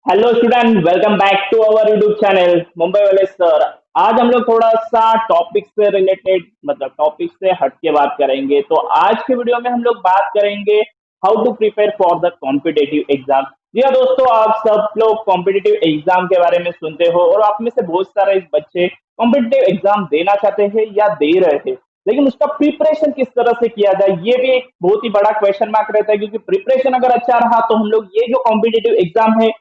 Hello student, welcome back to our YouTube channel Mumbai वाले sir. आज हम लोग थोड़ा सा टॉपिक से रिलेटेड मतलब टॉपिक से हट के बात करेंगे। तो आज के वीडियो में हम लोग बात करेंगे how to prepare for the competitive exam. जी हाँ दोस्तों, आप सब लोग कॉम्पिटेटिव एग्जाम के बारे में सुनते हो और आप में से बहुत सारे बच्चे कॉम्पिटेटिव एग्जाम देना चाहते हैं या दे रहे हैं, लेकिन उसका प्रिपरेशन किस तरह से किया जाए ये भी एक बहुत ही बड़ा क्वेश्चन मार्क रहता है। क्योंकि प्रिपरेशन अगर अच्छा रहा तो हम लोग ये जो कॉम्पिटेटिव एग्जाम है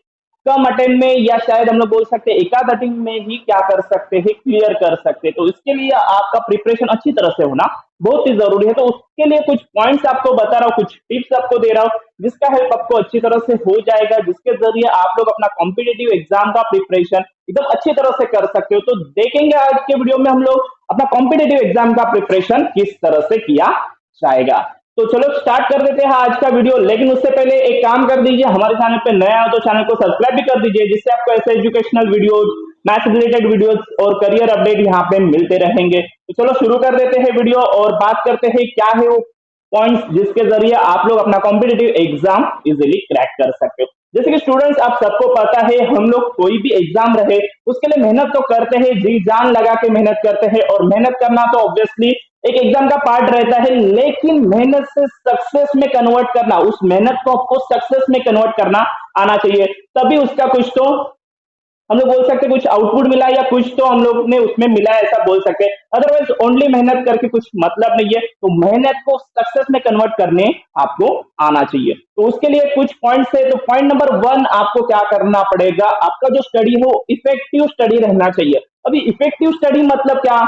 कम अटेम्प्ट में या शायद हम लोग बोल सकते हैं एकाध अटेम्प्ट में ही क्या कर सकते हैं, क्लियर कर सकते हैं। तो इसके लिए आपका प्रिपरेशन अच्छी तरह से होना बहुत ही जरूरी है। तो उसके लिए कुछ पॉइंट्स आपको बता रहा हूँ, कुछ टिप्स आपको दे रहा हूँ जिसका हेल्प आपको अच्छी तरह से हो जाएगा, जिसके जरिए आप लोग अपना कॉम्पिटेटिव एग्जाम का प्रिपरेशन एकदम अच्छी तरह से कर सकते हो। तो देखेंगे आज के वीडियो में हम लोग अपना कॉम्पिटेटिव एग्जाम का प्रिपरेशन किस तरह से किया जाएगा। तो चलो स्टार्ट कर देते हैं आज का वीडियो। लेकिन उससे पहले एक काम कर दीजिए, हमारे चैनल पे नया हो तो चैनल को सब्सक्राइब भी कर दीजिए, जिससे आपको ऐसे educational videos, maths related videos और करियर अपडेट यहाँ पे मिलते रहेंगे। तो चलो शुरू कर देते हैं वीडियो और बात करते हैं क्या है वो पॉइंट्स जिसके जरिए आप लोग अपना कॉम्पिटेटिव एग्जाम इजिली क्रैक कर सकते हो। जैसे कि स्टूडेंट्स आप सबको पता है, हम लोग कोई भी एग्जाम रहे उसके लिए मेहनत तो करते हैं, जी जान लगा के मेहनत करते हैं। और मेहनत करना तो ऑब्वियसली एक एग्जाम का पार्ट रहता है, लेकिन मेहनत से सक्सेस में कन्वर्ट करना, उस मेहनत को आपको सक्सेस में कन्वर्ट करना आना चाहिए। तभी उसका कुछ तो हम लोग बोल सकते हैं कुछ आउटपुट मिला या कुछ तो हम लोग ने उसमें मिला है, ऐसा बोल सकते हैं। अदरवाइज ओनली मेहनत करके कुछ मतलब नहीं है। तो मेहनत को सक्सेस में कन्वर्ट करने आपको आना चाहिए। तो उसके लिए कुछ पॉइंट्स है। तो पॉइंट नंबर वन, आपको क्या करना पड़ेगा, आपका जो स्टडी हो इफेक्टिव स्टडी रहना चाहिए। अभी इफेक्टिव स्टडी मतलब क्या?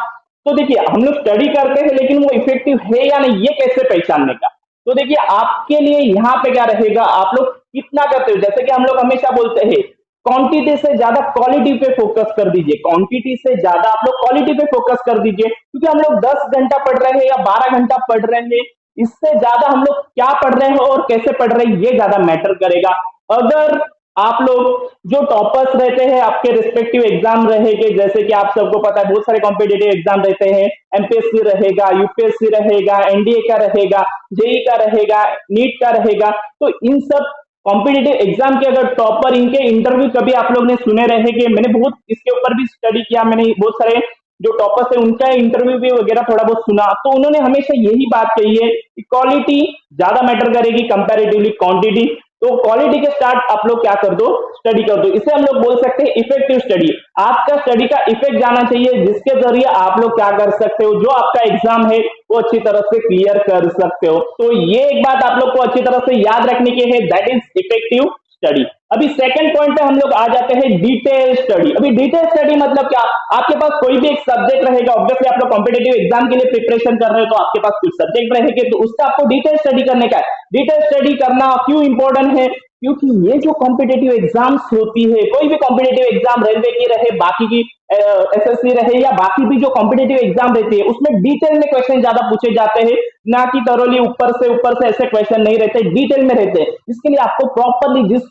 तो देखिए, हम लोग स्टडी करते हैं लेकिन वो इफेक्टिव है या नहीं ये कैसे पहचानने का? तो देखिए, आपके लिए यहाँ पे क्या रहेगा, आप लोग कितना करते हो। जैसे कि हम लोग हमेशा बोलते हैं क्वांटिटी से ज्यादा क्वालिटी पे फोकस कर दीजिए, क्वांटिटी से ज्यादा आप लोग क्वालिटी पे फोकस कर दीजिए। क्योंकि हम लोग 10 घंटा पढ़ रहे हैं या 12 घंटा पढ़ रहे हैं, इससे ज्यादा हम लोग क्या पढ़ रहे हैं और कैसे पढ़ रहे हैं ये ज्यादा मैटर करेगा। अगर आप लोग जो टॉपर्स रहते हैं आपके रिस्पेक्टिव एग्जाम रहेंगे, जैसे कि आप सबको पता है बहुत सारे कॉम्पिटेटिव एग्जाम रहते हैं, एमपीएससी रहेगा, यूपीएससी रहेगा, एनडीए का रहेगा, जेई का रहेगा, नीट का रहेगा। तो इन सब कॉम्पिटेटिव एग्जाम के अगर टॉपर, इनके इंटरव्यू कभी आप लोग ने सुने रहेंगे, मैंने बहुत इसके ऊपर भी स्टडी किया, मैंने बहुत सारे जो टॉपर्स है उनका इंटरव्यू भी वगैरह थोड़ा बहुत सुना, तो उन्होंने हमेशा यही बात कही है कि क्वालिटी ज्यादा मैटर करेगी कंपैरेटिवली क्वांटिटी। तो क्वालिटी के स्टार्ट आप लोग क्या कर दो, स्टडी कर दो। इसे हम लोग बोल सकते हैं इफेक्टिव स्टडी। आपका स्टडी का इफेक्ट जाना चाहिए, जिसके जरिए आप लोग क्या कर सकते हो, जो आपका एग्जाम है वो अच्छी तरह से क्लियर कर सकते हो। तो ये एक बात आप लोग को अच्छी तरह से याद रखने की है, दैट इज इफेक्टिव स्टडी। अभी सेकंड पॉइंट पे हम लोग आ जाते हैं डिटेल स्टडी। अभी डिटेल स्टडी मतलब क्या? आपके पास कोई भी एक सब्जेक्ट रहेगा, ऑब्वियसली आप लोग कॉम्पिटेटिव एग्जाम के लिए प्रिपरेशन कर रहे हो तो आपके पास कुछ सब्जेक्ट रहेंगे, तो उसका आपको डिटेल स्टडी करने का है। डिटेल स्टडी करना क्यों इंपॉर्टेंट है? क्योंकि ये जो कॉम्पिटेटिव एग्जाम्स होती है, कोई भी कॉम्पिटेटिव एग्जाम, रेलवे की रहे, बाकी की एसएससी रहे या बाकी भी जो कॉम्पिटेटिव एग्जाम रहती है, उसमें डिटेल में क्वेश्चन ज्यादा पूछे जाते हैं, ना कि thoroughly ऊपर से ऐसे क्वेश्चन नहीं रहते, डिटेल में रहते हैं। इसके लिए आपको प्रॉपरली जिस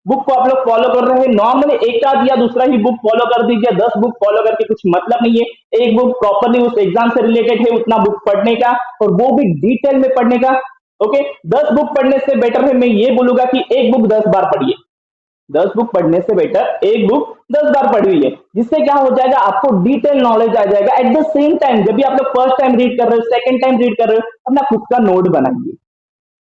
बुक को आप लोग फॉलो कर रहे हैं, नॉर्मली एक आध या दूसरा ही बुक फॉलो कर दीजिए, 10 बुक फॉलो करके कुछ मतलब नहीं है। एक बुक प्रॉपरली उस एग्जाम से रिलेटेड है उतना बुक पढ़ने का, और वो भी डिटेल में पढ़ने का। ओके, 10 बुक पढ़ने से बेटर है मैं ये बोलूंगा कि एक बुक 10 बार पढ़िए। 10 बुक पढ़ने से बेटर एक बुक 10 बार पढ़ी हुई है, जिससे क्या हो जाएगा, आपको डिटेल नॉलेज आ जाएगा। एट द सेम टाइम जब भी आप लोग फर्स्ट टाइम रीड कर रहे हो, सेकंड टाइम रीड कर रहे हो, अपना खुद का नोट बनाइए,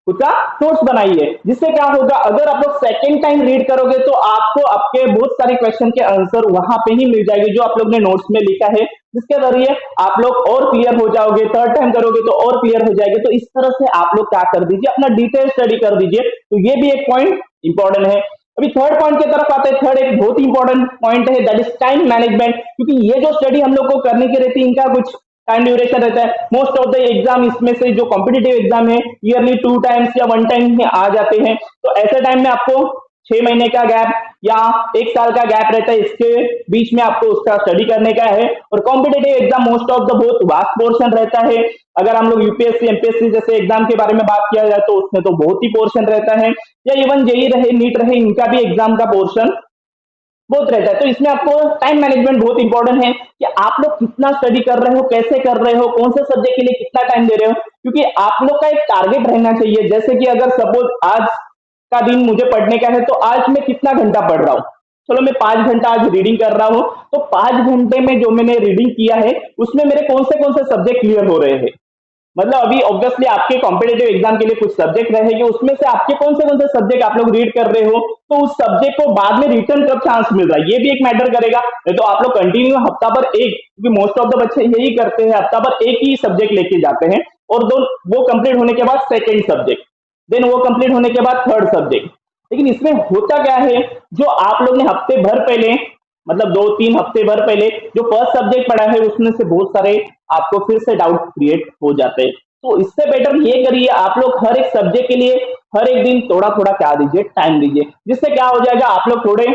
खुद का नोट्स बनाइए। जिससे क्या होगा, अगर आप लोग सेकंड टाइम रीड करोगे तो आपको आपके बहुत सारे क्वेश्चन के आंसर वहां पे ही मिल जाएंगे जो आप लोग ने नोट्स में लिखा है, जिसके जरिए आप लोग और क्लियर हो जाओगे। थर्ड टाइम करोगे तो और क्लियर हो जाएगा। तो इस तरह से आप लोग क्या कर दीजिए, अपना डिटेल स्टडी कर दीजिए। तो ये भी एक पॉइंट इंपॉर्टेंट है। अभी थर्ड पॉइंट की तरफ आते हैं। थर्ड एक बहुत ही इंपॉर्टेंट पॉइंट है, दैट इज टाइम मैनेजमेंट। क्योंकि ये जो स्टडी हम लोग को करने की रहती है, इनका कुछ टाइम ड्यूरेशन रहता है। मोस्ट ऑफ द एग्जाम, इसमें से जो कॉम्पिटेटिव एग्जाम है ईयरली 2 टाइम्स या 1 टाइम में आ जाते हैं। तो ऐसे टाइम में आपको 6 महीने का गैप या 1 साल का गैप रहता है, इसके बीच में आपको उसका स्टडी करने का है। और competitive exam most of the बहुत वास्ट पोर्शन रहता है। अगर हम लोग यूपीएससी एमपीएससी जैसे एग्जाम के बारे में बात किया जाए तो उसमें तो बहुत ही पोर्शन रहता है, या इवन जेई रहे, नीट रहे, इनका भी एग्जाम का पोर्शन बहुत रहता है। तो इसमें आपको टाइम मैनेजमेंट बहुत इंपॉर्टेंट है कि आप लोग कितना स्टडी कर रहे हो, कैसे कर रहे हो, कौन से सब्जेक्ट के लिए कितना टाइम दे रहे हो। क्योंकि आप लोग का एक टारगेट रहना चाहिए। जैसे कि अगर सपोज आज का दिन मुझे पढ़ने का है, तो आज मैं कितना घंटा पढ़ रहा हूँ। चलो मैं 5 घंटा आज रीडिंग कर रहा हूँ, तो 5 घंटे में जो मैंने रीडिंग किया है उसमें मेरे कौन से सब्जेक्ट क्लियर हो रहे हैं। मतलब अभी ऑब्वियसली आपके कॉम्पिटेटिव एग्जाम के लिए कुछ सब्जेक्ट रहेंगे, उसमें से आपके कौन से सब्जेक्ट आप लोग रीड कर रहे हो, तो उस सब्जेक्ट को बाद में रिटर्न कब चांस मिल रहा है ये भी एक मैटर करेगा। नहीं तो आप लोग कंटिन्यू हफ्ता भर एक, क्योंकि मोस्ट ऑफ द बच्चे यही करते हैं, हफ्ता भर एक ही सब्जेक्ट लेके जाते हैं और दो, वो कंप्लीट होने के बाद सेकेंड सब्जेक्ट, देन वो कंप्लीट होने के बाद थर्ड सब्जेक्ट। लेकिन इसमें होता क्या है, जो आप लोग ने हफ्ते भर पहले, मतलब 2-3 हफ्ते भर पहले जो फर्स्ट सब्जेक्ट पढ़ा है उसमें से बहुत सारे आपको फिर से डाउट क्रिएट हो जाते हैं। तो इससे बेटर ये करिए, आप लोग हर एक सब्जेक्ट के लिए हर एक दिन थोड़ा थोड़ा क्या दीजिए, टाइम दीजिए, जिससे क्या हो जाएगा, आप लोग थोड़े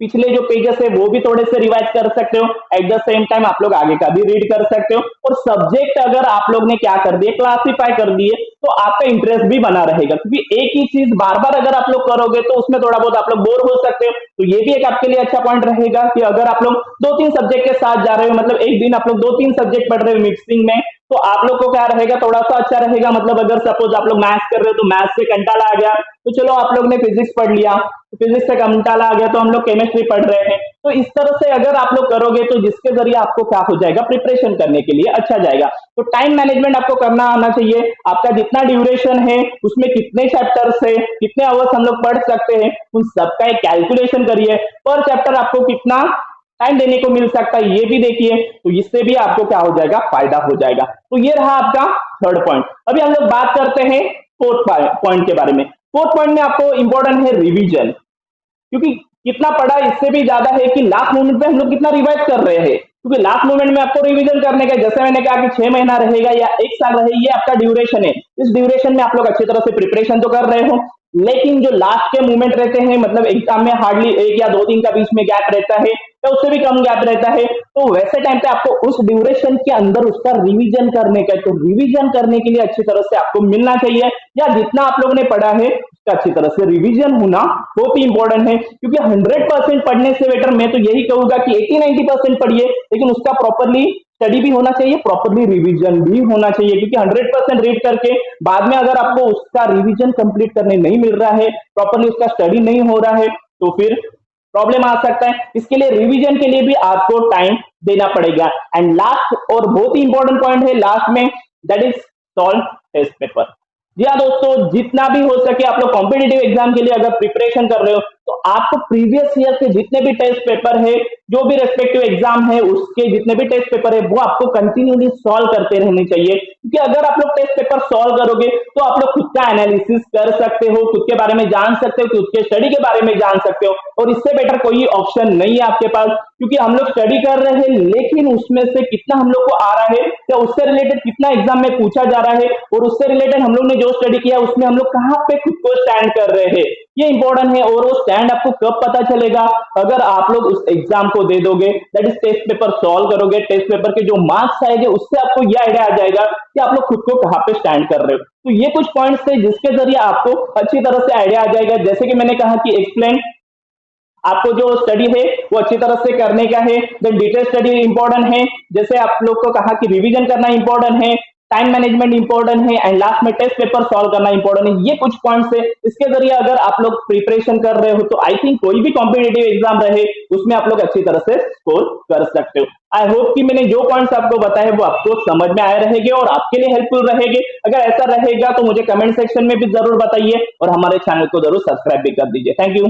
पिछले जो पेजेस है वो भी थोड़े से रिवाइज कर सकते हो, एट द सेम टाइम आप लोग आगे का भी रीड कर सकते हो। और सब्जेक्ट अगर आप लोग ने क्या कर दिए, क्लासीफाई कर दिए, तो आपका इंटरेस्ट भी बना रहेगा, क्योंकि एक ही चीज बार बार अगर आप लोग करोगे तो उसमें थोड़ा बहुत आप लोग बोर हो सकते हो। तो ये भी एक आपके लिए अच्छा पॉइंट रहेगा कि अगर आप लोग 2-3 सब्जेक्ट के साथ जा रहे हो, मतलब एक दिन आप लोग 2-3 सब्जेक्ट पढ़ रहे हो मिक्सिंग में, तो आप लोग को क्या रहेगा, थोड़ा सा अच्छा रहेगा। मतलब अगर सपोज आप लोग मैथ्स कर रहे हो तो मैथ्स से कंटाला आ गया, तो चलो आप लोग ने फिजिक्स पढ़ लिया, तो फिजिक्स से कंटाला आ गया तो हम लोग केमिस्ट्री पढ़ रहे हैं। तो इस तरह से अगर आप लोग करोगे तो जिसके जरिए आपको क्या हो जाएगा, प्रिपरेशन करने के लिए अच्छा जाएगा। तो टाइम मैनेजमेंट आपको करना आना चाहिए, आपका जितना ड्यूरेशन है उसमें कितने चैप्टर्स है, कितने आवर्स हम लोग पढ़ सकते हैं, उन सबका एक कैलकुलेशन करिए। पर चैप्टर आपको कितना टाइम देने को मिल सकता है ये भी देखिए, तो इससे भी आपको क्या हो जाएगा, फायदा हो जाएगा। तो ये रहा आपका थर्ड पॉइंट। अभी हम लोग बात करते हैं फोर्थ पॉइंट के बारे में। फोर्थ पॉइंट में आपको इंपॉर्टेंट है रिवीजन, क्योंकि कितना पढ़ा इससे भी ज्यादा है कि लास्ट मोमेंट में हम लोग कितना रिवाइज कर रहे हैं, क्योंकि लास्ट मोमेंट में आपको रिवीजन करने का, जैसे मैंने कहा कि 6 महीना रहेगा या 1 साल रहे, ये आपका ड्यूरेशन है। इस ड्यूरेशन में आप लोग अच्छी तरह से प्रिपरेशन तो कर रहे हो, लेकिन जो लास्ट के मोमेंट रहते हैं, मतलब एग्जाम में हार्डली 1 या 2 दिन का बीच में गैप रहता है या उससे भी कम गैप रहता है, तो वैसे टाइम पे आपको उस ड्यूरेशन के अंदर उसका रिवीजन करने का है। तो रिवीजन करने के लिए अच्छी तरह से आपको मिलना चाहिए, या जितना आप लोगों ने पढ़ा है उसका अच्छी तरह से रिवीजन होना बहुत ही इंपॉर्टेंट है। क्योंकि 100% पढ़ने से बेटर मैं तो यही कहूंगा कि 80-90% पढ़िए, लेकिन उसका प्रॉपरली स्टडी भी होना चाहिए, प्रॉपरली रिवीजन भी होना चाहिए। क्योंकि 100% रीड करके बाद में अगर आपको उसका रिवीजन कंप्लीट करने नहीं मिल रहा है, प्रॉपरली उसका स्टडी नहीं हो रहा है, तो फिर प्रॉब्लम आ सकता है। इसके लिए रिवीजन के लिए भी आपको टाइम देना पड़ेगा। एंड लास्ट और बहुत ही इंपॉर्टेंट पॉइंट है लास्ट में, that is solve test paper. जी हाँ दोस्तों, जितना भी हो सके आप लोग कॉम्पिटेटिव एग्जाम के लिए अगर प्रिपरेशन कर रहे हो, तो आपको प्रीवियस ईयर के जितने भी टेस्ट पेपर है, जो भी रेस्पेक्टिव एग्जाम है उसके जितने भी टेस्ट पेपर है, वो आपको कंटिन्यूली सॉल्व करते रहने चाहिए। क्योंकि अगर आप लोग टेस्ट पेपर सॉल्व करोगे तो आप लोग खुद का एनालिसिस कर सकते हो, खुद के बारे में जान सकते हो, खुद के स्टडी के बारे में जान सकते हो, और इससे बेटर कोई ऑप्शन नहीं है आपके पास। क्योंकि हम लोग स्टडी कर रहे हैं, लेकिन उसमें से कितना हम लोग को आ रहा है, या उससे रिलेटेड कितना एग्जाम में पूछा जा रहा है, और उससे रिलेटेड हम लोग ने जो स्टडी किया उसमें हम लोग कहाँ पे खुद को स्टैंड कर रहे हैं, ये इंपॉर्टेंट है। और वो स्टैंड आपको कब पता चलेगा, अगर आप लोग उस एग्जाम को दे दोगे, that is test paper solve करोगे, टेस्ट पेपर के जो मार्क्स आएंगे उससे आपको ये आइडिया आ जाएगा कि आप लोग खुद को कहाँ पे स्टैंड कर रहे हो। तो ये कुछ पॉइंट्स थे जिसके जरिए आपको अच्छी तरह से आइडिया आ जाएगा। जैसे कि मैंने कहा कि एक्सप्लेन, आपको जो स्टडी है वो अच्छी तरह से करने का है, देन डिटेल स्टडी इंपॉर्टेंट है, जैसे आप लोग को कहा कि रिवीजन करना इंपॉर्टेंट है, टाइम मैनेजमेंट इंपॉर्टेंट है, एंड लास्ट में टेस्ट पेपर सॉल्व करना इंपॉर्टेंट है। ये कुछ पॉइंट्स है, इसके जरिए अगर आप लोग प्रिपरेशन कर रहे हो तो आई थिंक कोई भी कॉम्पिटेटिव एग्जाम रहे उसमें आप लोग अच्छी तरह से स्कोर कर सकते हो। आई होप कि मैंने जो पॉइंट्स आपको बताए वो आपको समझ में आए रहेंगे और आपके लिए हेल्पफुल रहेंगे। अगर ऐसा रहेगा तो मुझे कमेंट सेक्शन में भी जरूर बताइए, और हमारे चैनल को जरूर सब्सक्राइब भी कर दीजिए। Thank you.